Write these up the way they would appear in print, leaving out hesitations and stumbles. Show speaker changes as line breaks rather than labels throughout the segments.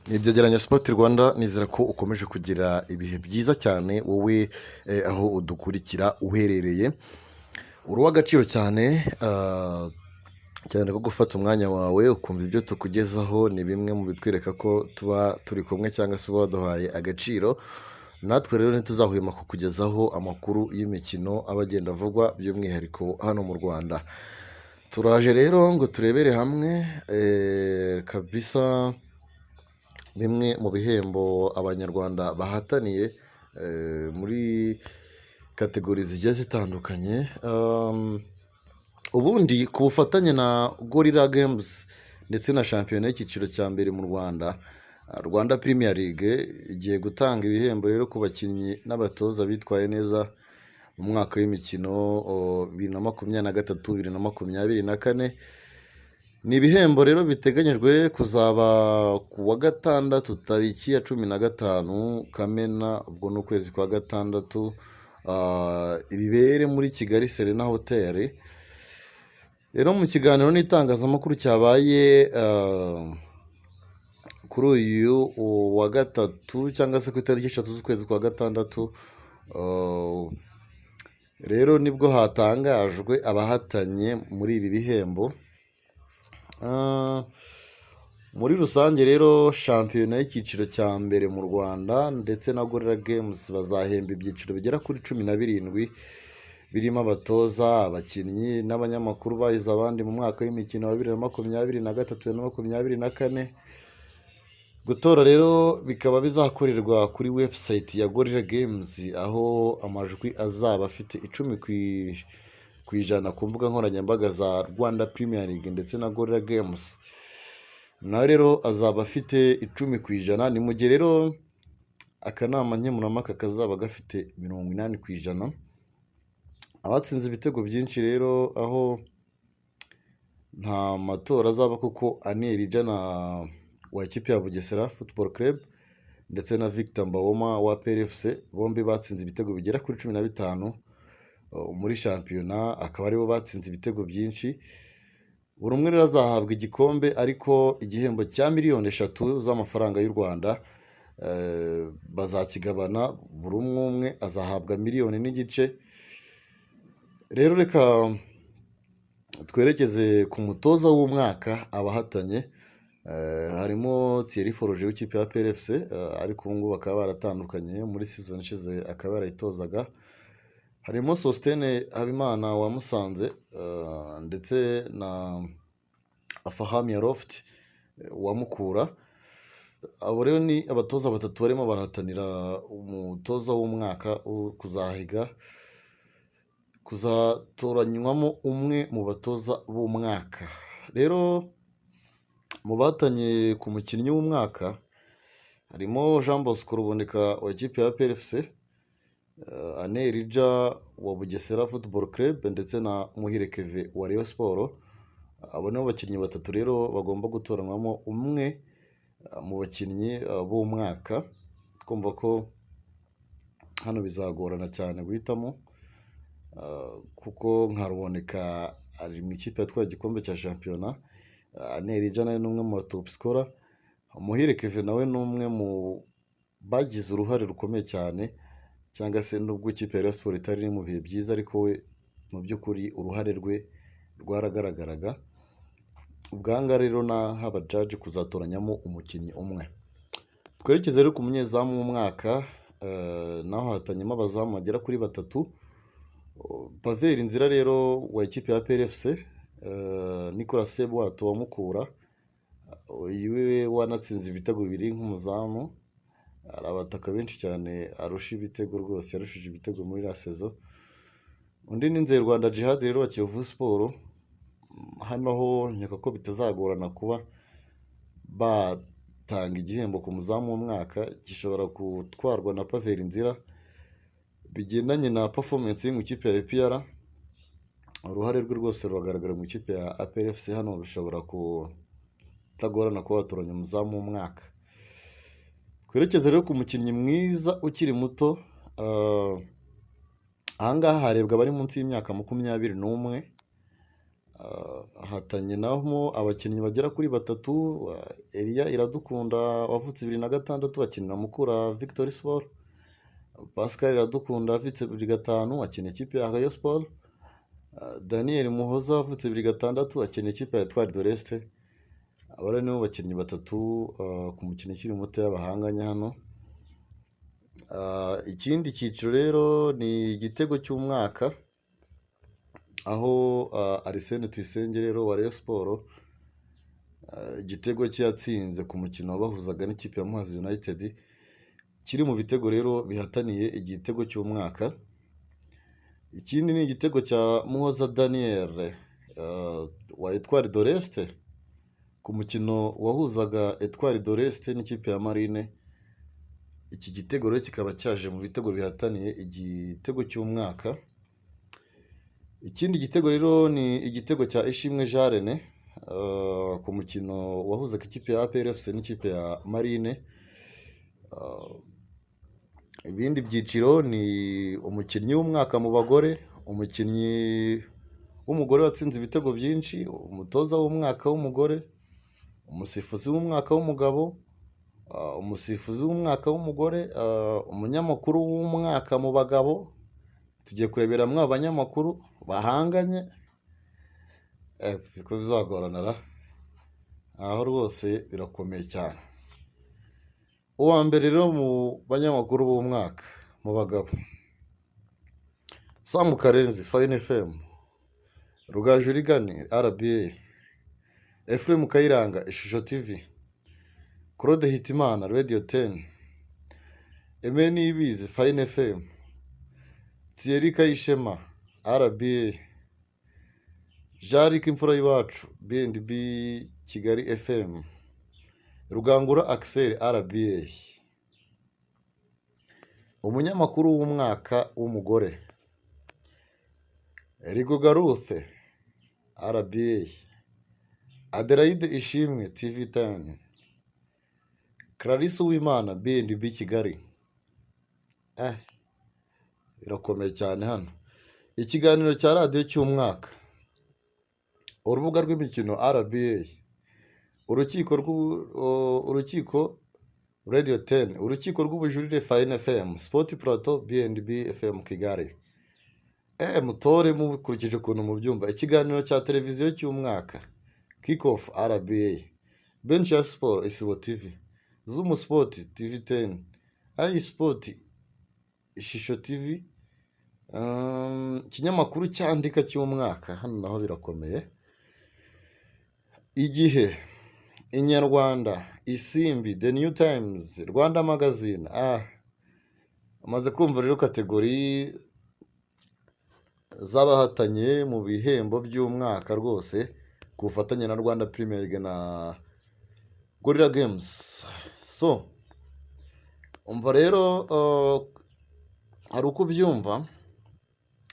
Ibyegeranyo Sport Rwanda nizera ko ukomeje kugira ibihe byiza cyane wowe aho udukurikira uherereye uri uw'agaciro cyane cyane ko gufata umwanya wawe ukumva ibyo tukugezaho ni bimwe mu bitwereka ko tuba turi kumwe cyangwa se uba waduhaye agaciro. Natwe rero ntituzahwema kukugezaho amakuru y'imikino aba agenda avugwa by'umwihariko hano mu Rwanda. Turaje rero ngo turebere hamwe kabisa bimwe mu bihembo abanyarwanda bahataniye muri kategori zigiye zitandukanye. Ubundi ku bufatanye na Gorilla Games ndetse na shampiyona y'icyiciro cya mbere mu Rwanda, Rwanda Premier League igiye gutanga ibihembo rero ku bakinnyi n'abatoza bitwaye neza mu mwaka w'imikino 2023 2024. Ni ibihembo rero biteganyijwe kuzaba ku wa gatandatu tariki ya 15 Kamena, ubwo ni ukwezi kwa gatandatu, ibibere muri Kigali Serena Hotel. Rero mu kiganiro n'itangazamakuru cyabaye kuri uyu wa gatatu cyangwa se ku itariki 3 z'ukwezi kwa gatandatu, rero nibwo hatangajwe abahatanye muri ibi bihembo. Muri rusange rero shampiyona y'icyiciro cya mbere mu Rwanda ndetse na Gorilla Games bazahemba ibyiciro bigera kuri 17 birimo abatoza, abakinnyi n'abanyamakuru bahize abandi mu mwaka w'imikino wa 2023 na 2024. Gutora rero bikaba bizakorerwa kuri website ya Gorilla Games, aho amajwi azaba afite 10% ku mbuga nkoranyambaga za Rwanda Premier League ndetse na Gorilla Games. Nawe rero azaba afite 10%. Ni mu gihe rero akanama nkemurampaka kazaba gafite 80%. Abatsinze ibitego byinshi rero, aho nta matora azaba kuko Anelija wa ikipe ya Bugesera Football Club ndetse na Victor Mbawoma wa PRFC bombi batsinze ibitego bigera kuri 15 muri shampiyona, akaba aribo batsinze ibitego byinshi. Buri umwe rero azahabwa igikombe, ariko igihembo cya miliyoni 3 z'amafaranga y'u Rwanda bazakigabana, buri umwe azahabwa 1.5 miliyoni. Rero reka twerekeze ku mutoza w'umwaka abahatanye. Harimo Thierry Foroge w'ikipe ya PRFC, ariko ubu ngubu bakaba baratandukanye, muri season ishize akaba yarayitozaga. Harimo Sostene Habimana wa Musanze ndetse na Afahami Loft wa Mukura. Abo rero ni abatoza batatu barimo barahatanira umutoza w'umwaka kuzatoranywamo umwe mu batoza b'umwaka. Rero mu batanye ku mukinnyi w'umwaka harimo Jean Bosco Ruboneka wa ikipe ya PRFC, Anelija wa Bugesera Football Club ndetse na Muhire Keve wa Rayon Sport. Abo ni abakinnyi batatu rero bagomba gutoranywamo umwe mu bakinnyi b'umwaka. Twumva ko hano bizagorana cyane guhitamo, kuko nka Ruboneka ari mu ikipe yatwaye igikombe cya shampiyona, Anelija nawe ni umwe mu top scorer, Muhire Keve nawe ni umwe mu bagize uruhare rukomeye cyane, cyangwa se nubwo ikipe ya Rayon Sport itari mu bihe byiza, ariko we mu by'ukuri uruhare rwe rwaragaragaraga. Ubwanga rero haba judge kuzatoranyamo umukinnyi umwe. Twerekeze rero ku munyezamu w'umwaka, naho hatanyemo abazamu bagera kuri 3. Pavel Inzira rero wa ikipe ya PRFC, Nicolas Sebwato wa Mukura, iwe wanatsinze ibitego 2 nk'umuzamu. Hari abataka benshi cyane arusha ibitego, rwose yarushije ibitego muri la saison. Undi ni Nzeyirwanda Djihad rero wa Kiyovu Sport. Hano ho nkeka ko bitazagorana kuba batanga igihembo ku muzamu w'umwaka, gishobora gutwarwa na Pavel Inzira bigendanye na performance mu ikipe ya APR. Uruhare rwe rwose ruragaragara mu ikipe ya APRFC. Hano bishobora kutagorana kuba batoranya umuzamu w'umwaka. Twerekeze rero ku mukinnyi mwiza ukiri muto. Ahangaha harebwa abari munsi y'imyaka 21. ahatanye namo abakinnyi bagera kuri batatu, Elia Iradukunda wavutse 2006 akinira Mukura Victory Sport, Pascal Iradukunda wavutse 2005 akina ikipe ya Rayon Sport, Daniel Muhoza wavutse 2006 akina ikipe ya Etoile de l'Est. Aba nibo bakinnyi batatu ku mukino ukiri muto y'abahanganye hano. Ikindi cyiciro rero ni igitego cy'umwaka, aho Arsene Tuyisenge rero wa Rayon Sport igitego cye yatsinze ku mukino wabahuzaga n'ikipe ya Muhazi United kiri mu bitego rero bihataniye igitego cy'umwaka. Ikindi ni igitego cya Muhoza Daniel wa Etoile de l'Est ku mukino wahuzaga Etoile de l'Est n'ikipe ya Marine. Iki gitego rero kikaba cyaje mu bitego bihataniye igitego cy'umwaka. Ikindi gitego rero ni igitego cya Ishimwe Jarene ku mukino wahuzaga ikipe ya APR FC n'ikipe ya Marine. Ibindi byiciro ni umukinnyi w'umwaka mu bagore, umukinnyi w'umugore watsinze ibitego byinshi, umutoza w'umwaka w'umugore, umusifuzi w'umwaka w'umugabo, umusifuzi w'umwaka w'umugore, umunyamakuru w'umwaka mu bagabo. Tugiye kureberamo abanyamakuru bahanganye, ko bizagorana aho rwose birakomeye cyane. Uwa mbere rero mu banyamakuru b'umwaka mu bagabo, Sam Karenzi Fine FM, Rugaju Rigani RBA, Ephraim Kayiranga Ishusho TV, Claude Hitimana Radio 10, Emeni Ibizi Fine FM, Thierry Kayishema RBA, Jarike Imfura y'iwacu BNB Kigali FM, Rugangura Axel RBA. Umunyamakuru w'umwaka w'umugore, Rigo Garuthe RBA, Adelaide Ishimwe TV 10, Clarisse Uwimana BNB Kigali. Birakomeye cyane hano. Ikiganiro cya radiyo cy'umwaka, urubuga rw'imikino RBA, urukiko Radio 10, urukiko rw'ubujurire Fine FM, Sport Plateau BNB FM Kigali. Mutore mukurikije ukuntu mubyumva. Ikiganiro cya televiziyo cy'umwaka, Kick Off RBA, Bench ya Sport Isibo TV, Zoom Sport TV 10, iSport Ishusho TV. Ikinyamakuru cyandika cy'umwaka hano naho birakomeye, Igihe, Inyarwanda, Isimbi, The New Times, Rwanda Magazine. Amaze kumva rero kategori z'abahatanye mu bihembo by'umwaka rwose ku bufatanye na Rwanda Premier League na Gorilla Games. So umva rero hari uko ubyumva,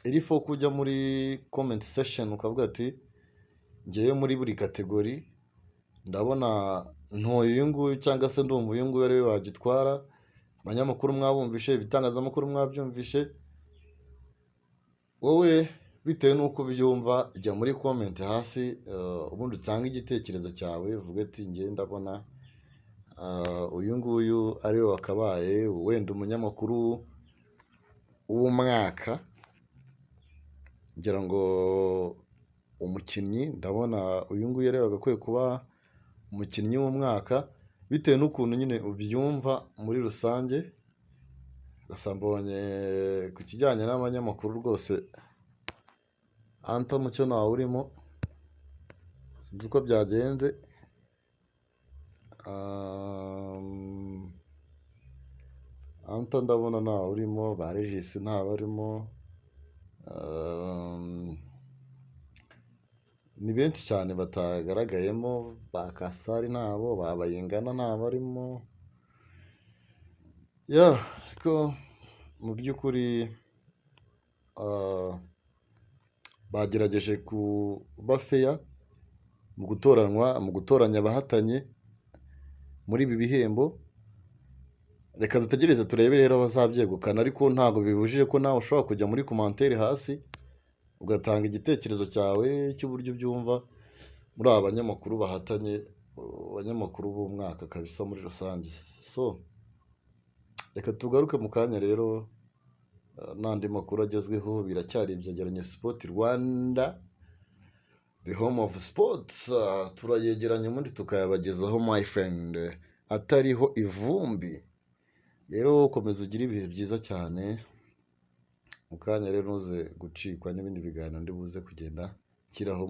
iri fo kujya muri comment section ukavuga ati ngewe muri buri kategori ndabona ntoye uyu nguyu cyangwa se ndumva uyu nguyu ariwe wagitwara. Abanyamakuru mwabumvishe, ibitangazamakuru mwabyumvishe, wowe bitewe n'uko ubyumva jya muri comment hasi, ubundi utange igitekerezo cyawe, uvuge ati ngewe ndabona uyu nguyu ariwe wakabaye wenda umunyamakuru w'umwaka. Ngira ngo umukinnyi ndabona uyu nguyu rero agakwiye kuba umukinnyi w'umwaka bitewe n'ukuntu nyine ubyumva muri rusange. Gasambonye ku kijyanye n'abanyamakuru rwose Anta mucyo nawe urimo, sinzi uko byagenze. Anta ndabona nawe urimo, ba Regis ntawe arimo. Ni benshi cyane batagaragayemo, ba Kasari ntabo, ba Bayingana ntabo arimo. Ko mu by'ukuri bagerageje kuba feya mu gutoranya abahatanye muri ibi bihembo. Reka dutegereze turebe rero abazabyegukana, ariko ntabwo bibujije ko nawe ushobora kujya muri commentaire hasi ugatanga igitekerezo cyawe cy'uburyo ubyumva muri aba banyamakuru bahatanye, abanyamakuru b'umwaka kabisa muri rusange. So reka tugaruke mu kanya rero, n'andi makuru agezweho. Biracyari ibyegeranyo Sport Rwanda, the home of sports. Turayegeranya ubundi tukayabagezaho my friend, atariho ivumbi. Rero komeza ugire ibihe byiza cyane. Mu kanya rero ntuze gucikwa n'ibindi biganiro ndi buze kugenda nshyiraho.